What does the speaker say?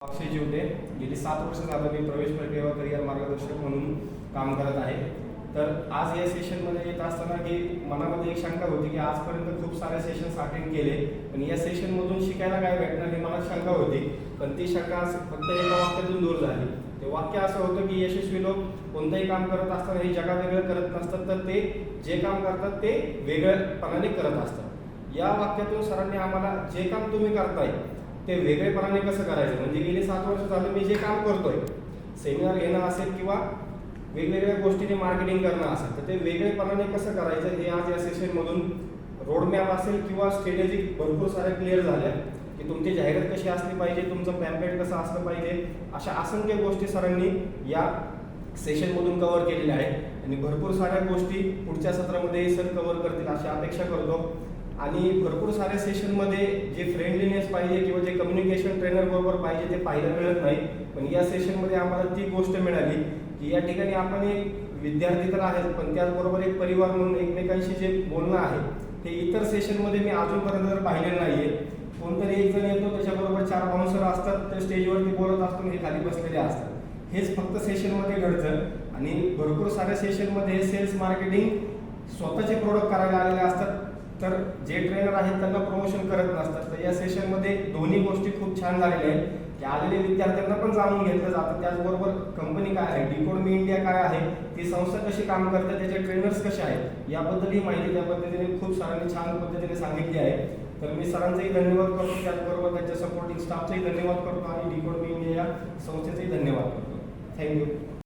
अक्षय जिवते गेली 7 वर्ष झालं मी प्रवेश प्रक्रिया करिअर मार्गदर्शक म्हणून काम करत आहे. तर आज या सेशनमध्ये येत असताना की मनामध्ये एक शंका होती की आजपर्यंत खूप सारे सेशन्स अटेंड केले, पण या सेशनमधून शिकायला काय भेटणार हे मला शंका होती. पण ती शंका फक्त एका वाक्यातून दूर झाली. ते वाक्य असं होतं की यशस्वी लोक कोणतंही काम करत असताना हे जगावेगळं करत नसतात, तर ते जे काम करतात ते वेगळेपणाने करत असतात. या वाक्यातून सरांनी आम्हाला जे काम तुम्ही करताय ते वेगळेपणाने कसं करायचं, म्हणजे गेली 7 वर्ष झालं मी जे काम करतोय, सेमिनार घेणं असेल किंवा वेगवेगळ्या गोष्टीने मार्केटिंग करणं असेल, तर ते वेगळेपणाने कसं करायचं हे आज या सेशनमधून रोडमॅप असेल किंवा स्ट्रॅटेजिक भरपूर साऱ्या क्लिअर झाल्या की तुमची जाहिरात कशी असली पाहिजे, तुमचं पॅम्पलेट कसं असलं पाहिजे, अशा असंख्य गोष्टी सरांनी या सेशनमधून कव्हर केलेल्या आहेत. आणि भरपूर साऱ्या गोष्टी पुढच्या सत्रामध्ये सर कव्हर करतील अशी अपेक्षा करतो. आणि भरपूर साऱ्या सेशनमध्ये जे फ्रेंडलीनेस पाहिजे किंवा जे कम्युनिकेशन ट्रेनर बरोबर पाहिजे ते पाहायला मिळत नाही, पण या सेशनमध्ये आम्हाला ती गोष्ट मिळाली की या ठिकाणी आपण एक विद्यार्थी तर आहेत, पण त्याचबरोबर एक परिवार म्हणून एकमेकांशी जे बोलणं आहे ते इतर सेशनमध्ये मी अजूनपर्यंत पाहिलेलं नाही आहे. कोणतरी एक जण येतो, त्याच्याबरोबर 4 बाउन्सर असतात, ते स्टेजवरती बोलत असतो, हे खाली बसलेले असतात. हेच फक्त सेशनमध्ये घडतं. आणि भरपूर साऱ्या सेशनमध्ये सेल्स मार्केटिंग स्वतःचे प्रोडक्ट करायला आलेले असतात, तर जे ट्रेनर आहेत त्यांना प्रमोशन करत नसतात. तर या सेशनमध्ये दोन्ही गोष्टी खूप छान झालेल्या आहेत की आलेल्या विद्यार्थ्यांना पण जाणून घेतलं जातं, त्याचबरोबर कंपनी काय आहे, डिकोड मी इंडिया काय आहे, ती संस्था कशी काम करते, त्याचे ट्रेनर्स कसे आहेत, याबद्दल ही माहिती त्या पद्धतीने खूप साऱ्यांनी छान पद्धतीने सांगितली आहे. तर मी सरांचाही धन्यवाद करतो, त्याचबरोबर त्यांच्या सपोर्टिंग स्टाफचाही धन्यवाद करतो आणि डिकोड मी इंडिया या संस्थेचाही धन्यवाद करतो. थँक्यू.